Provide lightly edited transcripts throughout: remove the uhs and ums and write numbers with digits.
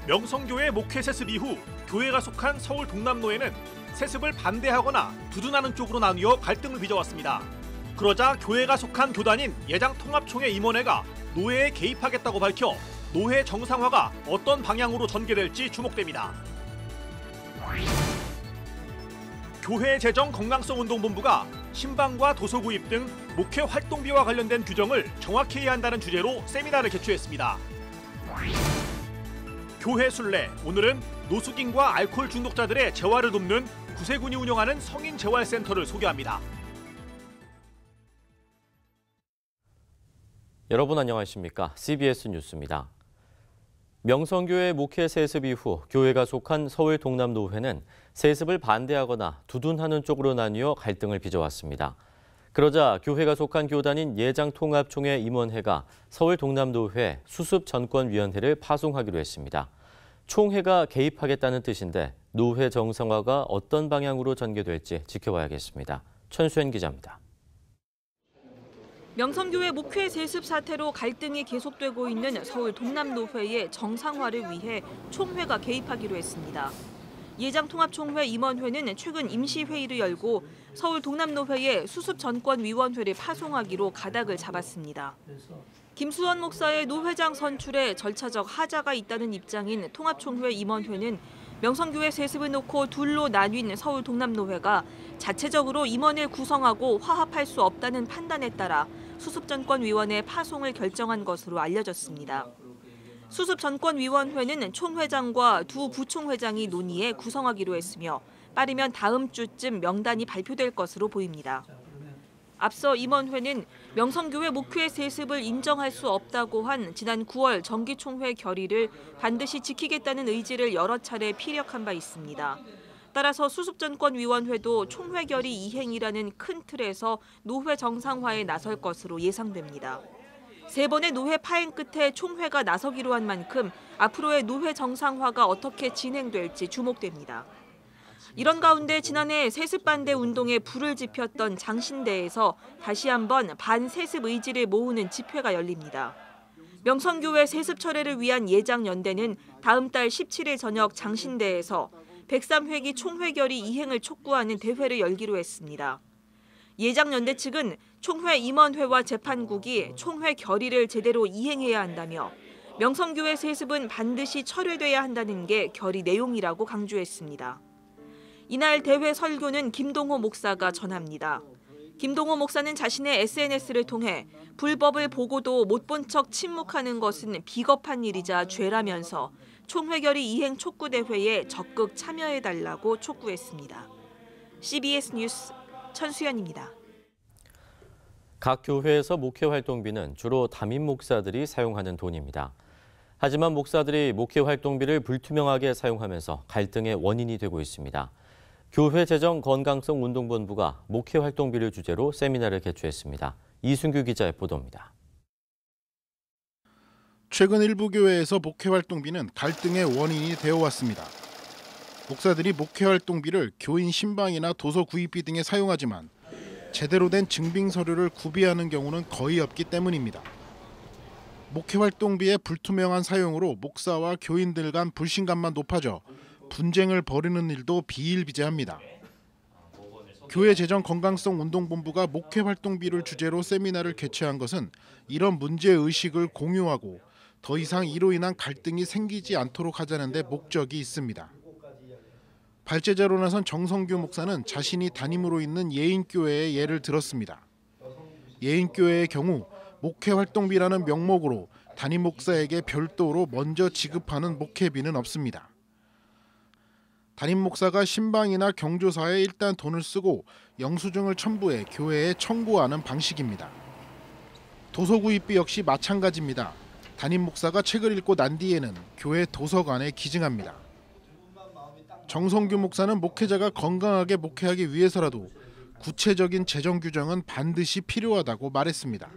명성교회 목회 세습 이후 교회가 속한 서울 동남로에는 세습을 반대하거나 두둔하는 쪽으로 나뉘어 갈등을 빚어왔습니다. 그러자 교회가 속한 교단인 예장통합총회 임원회가 노회에 개입하겠다고 밝혀 노회 정상화가 어떤 방향으로 전개될지 주목됩니다. 교회 재정 건강성 운동본부가 신방과 도서 구입 등 목회 활동비와 관련된 규정을 정확히 해야 한다는 주제로 세미나를 개최했습니다. 교회 순례, 오늘은 노숙인과 알코올 중독자들의 재활을 돕는 구세군이 운영하는 성인 재활센터를 소개합니다. 여러분 안녕하십니까? CBS 뉴스입니다. 명성교회 목회 세습 이후 교회가 속한 서울 동남노회는 세습을 반대하거나 두둔하는 쪽으로 나뉘어 갈등을 빚어왔습니다. 그러자 교회가 속한 교단인 예장통합총회 임원회가 서울 동남노회 수습전권위원회를 파송하기로 했습니다. 총회가 개입하겠다는 뜻인데 노회 정상화가 어떤 방향으로 전개될지 지켜봐야겠습니다. 천수연 기자입니다. 명성교회 목회 세습 사태로 갈등이 계속되고 있는 서울 동남노회의 정상화를 위해 총회가 개입하기로 했습니다. 예장통합총회 임원회는 최근 임시회의를 열고 서울 동남노회의 수습전권위원회를 파송하기로 가닥을 잡았습니다. 김수원 목사의 노회장 선출에 절차적 하자가 있다는 입장인 통합총회 임원회는 명성교회 세습을 놓고 둘로 나뉜 서울 동남노회가 자체적으로 임원을 구성하고 화합할 수 없다는 판단에 따라 수습전권위원회 파송을 결정한 것으로 알려졌습니다. 수습전권위원회는 총회장과 두 부총회장이 논의해 구성하기로 했으며 빠르면 다음 주쯤 명단이 발표될 것으로 보입니다. 앞서 임원회는 명성교회 목회 세습을 인정할 수 없다고 한 지난 9월 정기총회 결의를 반드시 지키겠다는 의지를 여러 차례 피력한 바 있습니다. 따라서 수습전권위원회도 총회 결의 이행이라는 큰 틀에서 노회 정상화에 나설 것으로 예상됩니다. 세 번의 노회 파행 끝에 총회가 나서기로 한 만큼 앞으로의 노회 정상화가 어떻게 진행될지 주목됩니다. 이런 가운데 지난해 세습 반대 운동에 불을 지폈던 장신대에서 다시 한번 반세습 의지를 모으는 집회가 열립니다. 명성교회 세습 철회를 위한 예장연대는 다음 달 17일 저녁 장신대에서 103회기 총회 결의 이행을 촉구하는 대회를 열기로 했습니다. 예장연대 측은 총회 임원회와 재판국이 총회 결의를 제대로 이행해야 한다며 명성교회 세습은 반드시 철회돼야 한다는 게 결의 내용이라고 강조했습니다. 이날 대회 설교는 김동호 목사가 전합니다. 김동호 목사는 자신의 SNS를 통해 불법을 보고도 못 본 척 침묵하는 것은 비겁한 일이자 죄라면서 총회 결의 이행 촉구 대회에 적극 참여해달라고 촉구했습니다. CBS 뉴스 천수연입니다. 각 교회에서 목회 활동비는 주로 담임 목사들이 사용하는 돈입니다. 하지만 목사들이 목회 활동비를 불투명하게 사용하면서 갈등의 원인이 되고 있습니다. 교회 재정 건강성 운동본부가 목회 활동비를 주제로 세미나를 개최했습니다. 이순규 기자의 보도입니다. 최근 일부 교회에서 목회 활동비는 갈등의 원인이 되어 왔습니다. 목사들이 목회 활동비를 교인 신방이나 도서 구입비 등에 사용하지만 제대로 된 증빙 서류를 구비하는 경우는 거의 없기 때문입니다. 목회 활동비의 불투명한 사용으로 목사와 교인들 간 불신감만 높아져 분쟁을 벌이는 일도 비일비재합니다. 교회 재정 건강성 운동본부가 목회 활동비를 주제로 세미나를 개최한 것은 이런 문제의식을 공유하고 더 이상 이로 인한 갈등이 생기지 않도록 하자는 데 목적이 있습니다. 발제자로 나선 정성규 목사는 자신이 담임으로 있는 예인교회의 예를 들었습니다. 예인교회의 경우 목회 활동비라는 명목으로 담임 목사에게 별도로 먼저 지급하는 목회비는 없습니다. 담임 목사가 신방이나 경조사에 일단 돈을 쓰고 영수증을 첨부해 교회에 청구하는 방식입니다. 도서 구입비 역시 마찬가지입니다. 담임 목사가 책을 읽고 난 뒤에는 교회 도서관에 기증합니다. 정성규 목사는 목회자가 건강하게 목회하기 위해서라도 구체적인 재정 규정은 반드시 필요하다고 말했습니다.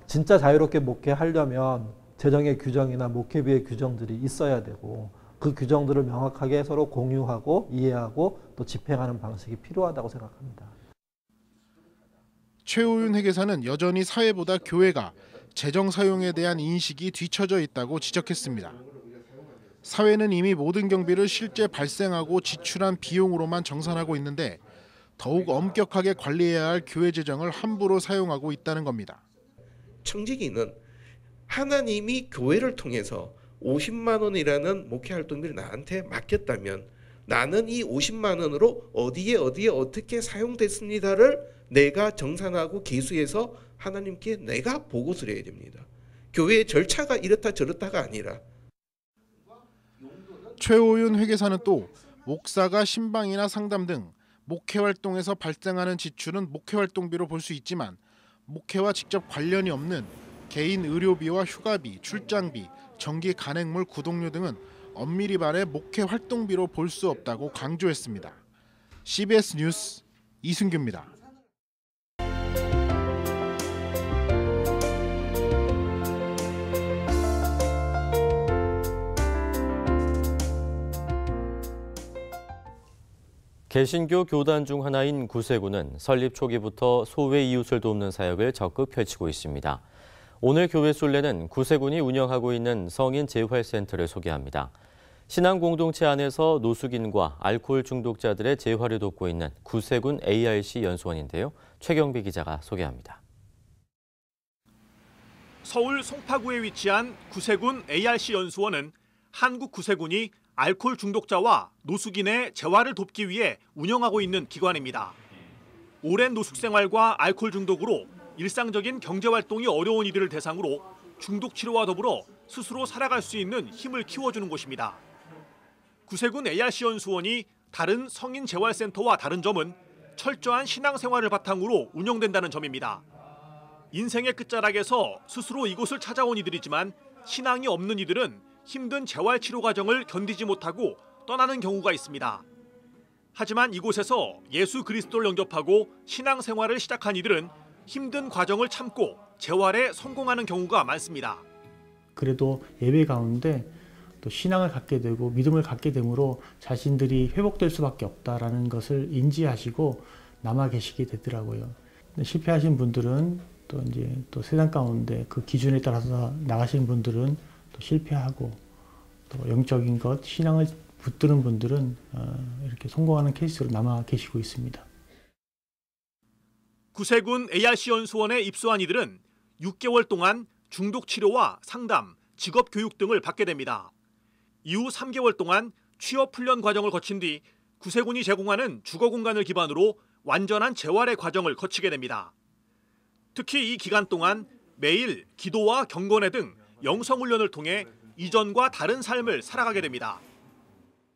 진짜 자유롭게 목회하려면 재정의 규정이나 목회비의 규정들이 있어야 되고 그 규정들을 명확하게 서로 공유하고 이해하고 또 집행하는 방식이 필요하다고 생각합니다. 최호윤 회계사는 여전히 사회보다 교회가 재정 사용에 대한 인식이 뒤처져 있다고 지적했습니다. 사회는 이미 모든 경비를 실제 발생하고 지출한 비용으로만 정산하고 있는데 더욱 엄격하게 관리해야 할 교회 재정을 함부로 사용하고 있다는 겁니다. 청지기는 하나님이 교회를 통해서 50만 원이라는 목회 활동비를 나한테 맡겼다면 나는 이 50만 원으로 어디에 어떻게 사용됐습니다를 내가 정산하고 계수해서 하나님께 내가 보고를 해야 됩니다. 교회의 절차가 이렇다 저렇다가 아니라. 최호윤 회계사는 또 목사가 신방이나 상담 등 목회 활동에서 발생하는 지출은 목회 활동비로 볼 수 있지만 목회와 직접 관련이 없는 개인 의료비와 휴가비, 출장비, 정기 간행물, 구독료 등은 엄밀히 말해 목회 활동비로 볼 수 없다고 강조했습니다. CBS 뉴스 이승규입니다. 개신교 교단 중 하나인 구세군은 설립 초기부터 소외 이웃을 돕는 사역을 적극 펼치고 있습니다. 오늘 교회 순례는 구세군이 운영하고 있는 성인 재활센터를 소개합니다. 신앙 공동체 안에서 노숙인과 알코올 중독자들의 재활을 돕고 있는 구세군 ARC 연수원인데요. 최경비 기자가 소개합니다. 서울 송파구에 위치한 구세군 ARC 연수원은 한국 구세군이 알코올 중독자와 노숙인의 재활을 돕기 위해 운영하고 있는 기관입니다. 오랜 노숙 생활과 알코올 중독으로 일상적인 경제활동이 어려운 이들을 대상으로 중독 치료와 더불어 스스로 살아갈 수 있는 힘을 키워주는 곳입니다. 구세군 ARC 연수원이 다른 성인 재활센터와 다른 점은 철저한 신앙생활을 바탕으로 운영된다는 점입니다. 인생의 끝자락에서 스스로 이곳을 찾아온 이들이지만 신앙이 없는 이들은 힘든 재활치료 과정을 견디지 못하고 떠나는 경우가 있습니다. 하지만 이곳에서 예수 그리스도를 영접하고 신앙생활을 시작한 이들은 힘든 과정을 참고 재활에 성공하는 경우가 많습니다. 그래도 예배 가운데 또 신앙을 갖게 되고 믿음을 갖게 되므로 자신들이 회복될 수밖에 없다라는 것을 인지하시고 남아 계시게 되더라고요. 실패하신 분들은 또 세상 가운데 그 기준에 따라서 나가신 분들은 또 실패하고 또 영적인 것, 신앙을 붙드는 분들은 이렇게 성공하는 케이스로 남아 계시고 있습니다. 구세군 ARC 연수원에 입소한 이들은 6개월 동안 중독 치료와 상담, 직업 교육 등을 받게 됩니다. 이후 3개월 동안 취업 훈련 과정을 거친 뒤 구세군이 제공하는 주거 공간을 기반으로 완전한 재활의 과정을 거치게 됩니다. 특히 이 기간 동안 매일 기도와 경건회 등 영성 훈련을 통해 이전과 다른 삶을 살아가게 됩니다.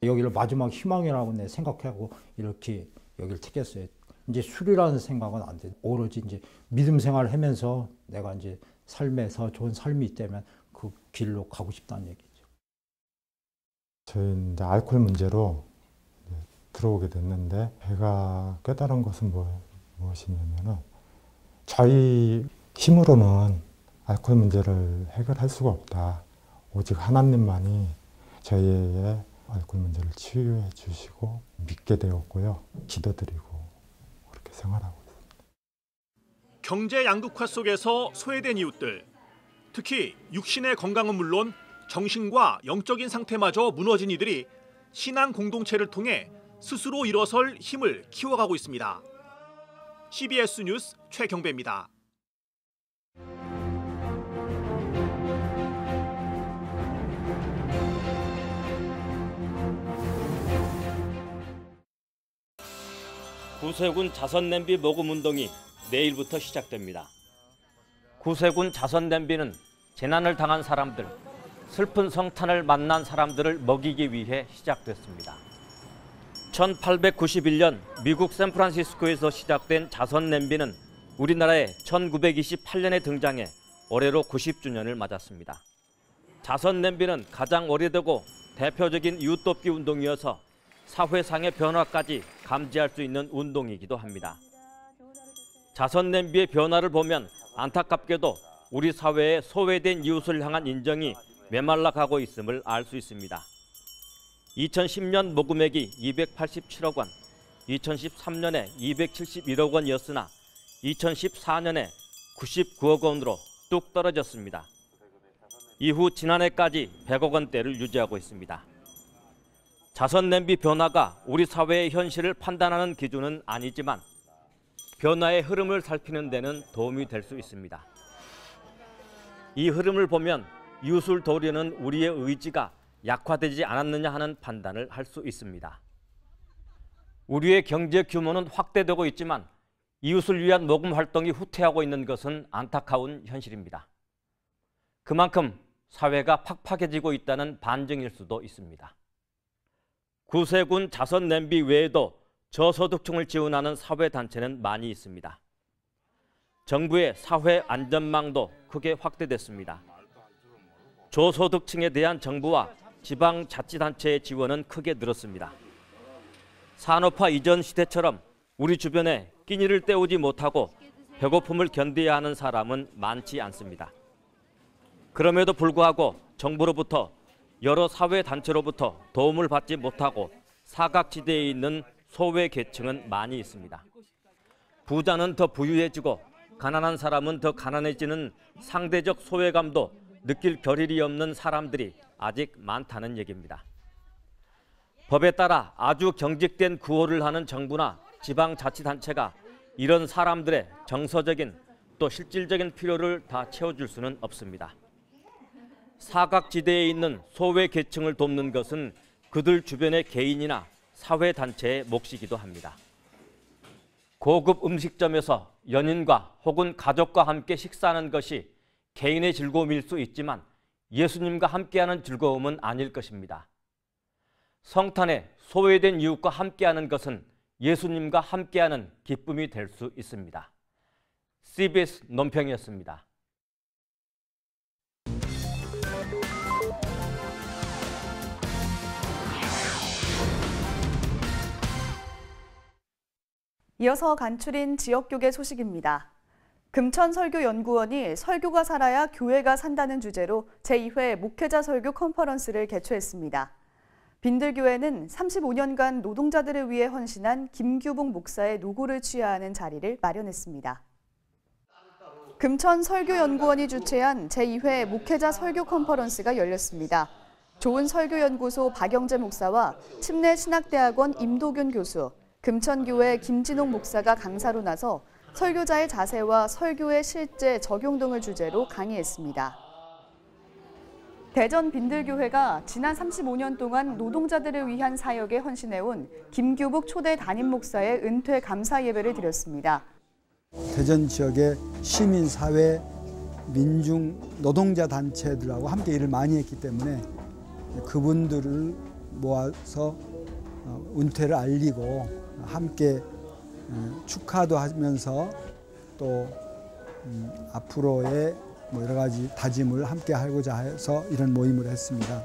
여기를 마지막 희망이라고 내 생각하고 이렇게 여기를 택했어요. 이제 술이라는 생각은 안 돼. 오로지 이제 믿음 생활을 하면서 내가 이제 삶에서 좋은 삶이 있다면 그 길로 가고 싶다는 얘기죠. 저희 이제 알코올 문제로 들어오게 됐는데 제가 깨달은 것은 무엇이냐면은 저희 힘으로는 알코올 문제를 해결할 수가 없다. 오직 하나님만이 저희의 알코올 문제를 치유해 주시고 믿게 되었고요. 기도드리고 그렇게 생활하고 있습니다. 경제 양극화 속에서 소외된 이웃들, 특히 육신의 건강은 물론 정신과 영적인 상태마저 무너진 이들이 신앙 공동체를 통해 스스로 일어설 힘을 키워가고 있습니다. CBS 뉴스 최경배입니다. 구세군 자선냄비 모금 운동이 내일부터 시작됩니다. 구세군 자선냄비는 재난을 당한 사람들, 슬픈 성탄을 만난 사람들을 먹이기 위해 시작됐습니다. 1891년 미국 샌프란시스코에서 시작된 자선냄비는 우리나라에 1928년에 등장해 올해로 90주년을 맞았습니다. 자선냄비는 가장 오래되고 대표적인 이웃돕기 운동이어서 사회상의 변화까지 감지할 수 있는 운동이기도 합니다. 자선냄비의 변화를 보면 안타깝게도 우리 사회의 소외된 이웃을 향한 인정이 메말라가고 있음을 알 수 있습니다. 2010년 모금액이 287억 원, 2013년에 271억 원이었으나 2014년에 99억 원으로 뚝 떨어졌습니다. 이후 지난해까지 100억 원대를 유지하고 있습니다. 자선 냄비 변화가 우리 사회의 현실을 판단하는 기준은 아니지만 변화의 흐름을 살피는 데는 도움이 될 수 있습니다. 이 흐름을 보면 이웃을 도우려는 우리의 의지가 약화되지 않았느냐 하는 판단을 할 수 있습니다. 우리의 경제 규모는 확대되고 있지만 이웃을 위한 모금 활동이 후퇴하고 있는 것은 안타까운 현실입니다. 그만큼 사회가 팍팍해지고 있다는 반증일 수도 있습니다. 구세군 자선 냄비 외에도 저소득층을 지원하는 사회단체는 많이 있습니다. 정부의 사회 안전망도 크게 확대됐습니다. 저소득층에 대한 정부와 지방자치단체의 지원은 크게 늘었습니다. 산업화 이전 시대처럼 우리 주변에 끼니를 때우지 못하고 배고픔을 견뎌야 하는 사람은 많지 않습니다. 그럼에도 불구하고 정부로부터 여러 사회단체로부터 도움을 받지 못하고 사각지대에 있는 소외계층은 많이 있습니다. 부자는 더 부유해지고 가난한 사람은 더 가난해지는 상대적 소외감도 느낄 겨를이 없는 사람들이 아직 많다는 얘기입니다. 법에 따라 아주 경직된 구호를 하는 정부나 지방자치단체가 이런 사람들의 정서적인 또 실질적인 필요를 다 채워줄 수는 없습니다. 사각지대에 있는 소외계층을 돕는 것은 그들 주변의 개인이나 사회단체의 몫이기도 합니다. 고급 음식점에서 연인과 혹은 가족과 함께 식사하는 것이 개인의 즐거움일 수 있지만 예수님과 함께하는 즐거움은 아닐 것입니다. 성탄에 소외된 이웃과 함께하는 것은 예수님과 함께하는 기쁨이 될 수 있습니다. CBS 논평이었습니다. 이어서 간추린 지역교계 소식입니다. 금천설교연구원이 설교가 살아야 교회가 산다는 주제로 제2회 목회자 설교 컨퍼런스를 개최했습니다. 빈들교회는 35년간 노동자들을 위해 헌신한 김규복 목사의 노고를 취하하는 자리를 마련했습니다. 금천설교연구원이 주최한 제2회 목회자 설교 컨퍼런스가 열렸습니다. 좋은설교연구소 박영재 목사와 침례신학대학원 임도균 교수, 금천교회 김진홍 목사가 강사로 나서 설교자의 자세와 설교의 실제 적용 등을 주제로 강의했습니다. 대전 빈들교회가 지난 35년 동안 노동자들을 위한 사역에 헌신해온 김규복 초대 담임 목사의 은퇴 감사 예배를 드렸습니다. 대전 지역의 시민사회, 민중, 노동자 단체들하고 함께 일을 많이 했기 때문에 그분들을 모아서 은퇴를 알리고 함께 축하도 하면서 또 앞으로의 여러 가지 다짐을 함께 하고자 해서 이런 모임을 했습니다.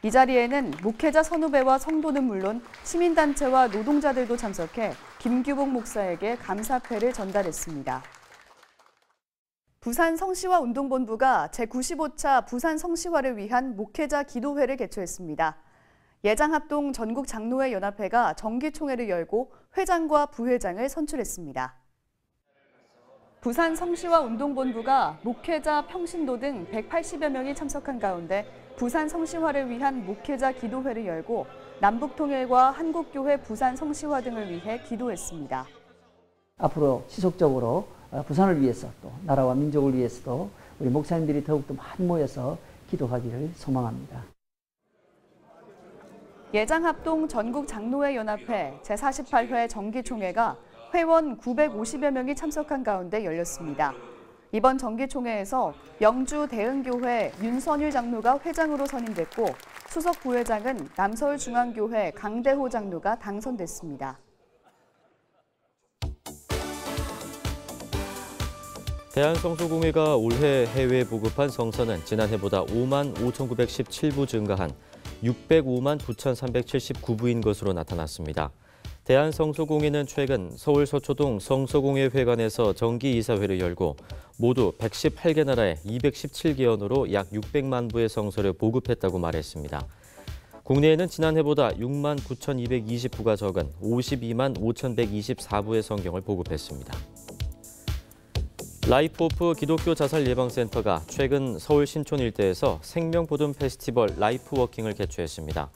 이 자리에는 목회자 선후배와 성도는 물론 시민단체와 노동자들도 참석해 김규복 목사에게 감사패를 전달했습니다. 부산 성시화 운동본부가 제95차 부산 성시화를 위한 목회자 기도회를 개최했습니다. 예장합동 전국장로회 연합회가 정기총회를 열고 회장과 부회장을 선출했습니다. 부산 성시화 운동본부가 목회자, 평신도 등 180여 명이 참석한 가운데 부산 성시화를 위한 목회자 기도회를 열고 남북통일과 한국교회 부산 성시화 등을 위해 기도했습니다. 앞으로 지속적으로 부산을 위해서 또 나라와 민족을 위해서도 우리 목사님들이 더욱더 많이 모여서 기도하기를 소망합니다. 예장합동 전국장로회 연합회 제48회 정기총회가 회원 950여 명이 참석한 가운데 열렸습니다. 이번 정기총회에서 영주 대흥교회 윤선율 장로가 회장으로 선임됐고 수석 부회장은 남서울중앙교회 강대호 장로가 당선됐습니다. 대한성소공회가 올해 해외 보급한 성서는 지난해보다 5만 5,917부 증가한 605만 9,379부인 것으로 나타났습니다. 대한성소공회는 최근 서울 서초동 성서공회 회관에서 정기이사회를 열고 모두 118개 나라의 217개언어로 약 600만 부의 성서를 보급했다고 말했습니다. 국내에는 지난해보다 6만 9,220부가 적은 52만 5,124부의 성경을 보급했습니다. 라이프 오프 기독교 자살 예방센터가 최근 서울 신촌 일대에서 생명보듬 페스티벌 라이프 워킹을 개최했습니다.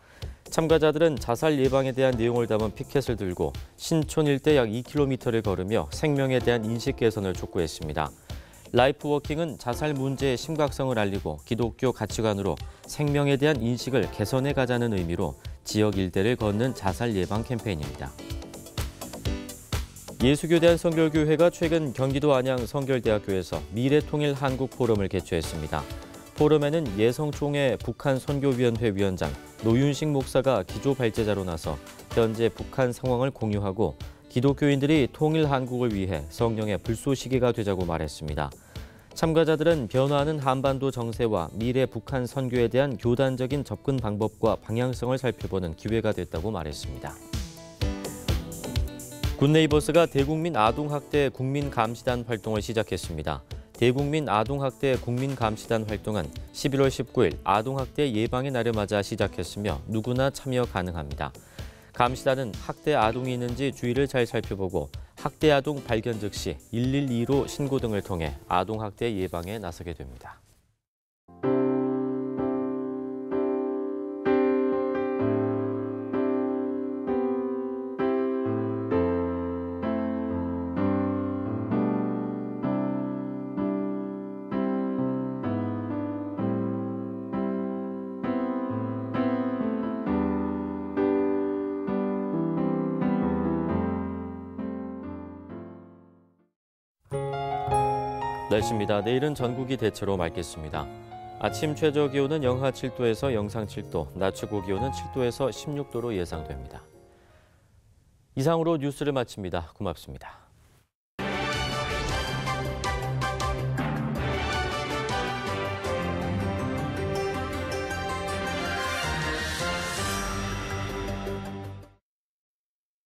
참가자들은 자살 예방에 대한 내용을 담은 피켓을 들고 신촌 일대 약 2km를 걸으며 생명에 대한 인식 개선을 촉구했습니다. 라이프 워킹은 자살 문제의 심각성을 알리고 기독교 가치관으로 생명에 대한 인식을 개선해 가자는 의미로 지역 일대를 걷는 자살 예방 캠페인입니다. 예수교대한성결교회가 최근 경기도 안양 성결대학교에서 미래통일한국 포럼을 개최했습니다. 포럼에는 예성총회 북한 선교위원회 위원장 노윤식 목사가 기조 발제자로 나서 현재 북한 상황을 공유하고 기독교인들이 통일 한국을 위해 성령의 불쏘시개가 되자고 말했습니다. 참가자들은 변화하는 한반도 정세와 미래 북한 선교에 대한 교단적인 접근 방법과 방향성을 살펴보는 기회가 됐다고 말했습니다. 굿네이버스가 대국민 아동학대 국민감시단 활동을 시작했습니다. 대국민 아동학대 국민감시단 활동은 11월 19일 아동학대 예방의 날을 맞아 시작했으며 누구나 참여 가능합니다. 감시단은 학대 아동이 있는지 주의를 잘 살펴보고 학대 아동 발견 즉시 112로 신고 등을 통해 아동학대 예방에 나서게 됩니다. 날씨입니다. 내일은 전국이 대체로 맑겠습니다. 아침 최저 기온은 영하 7도에서 영상 7도, 낮 최고 기온은 7도에서 16도로 예상됩니다. 이상으로 뉴스를 마칩니다. 고맙습니다.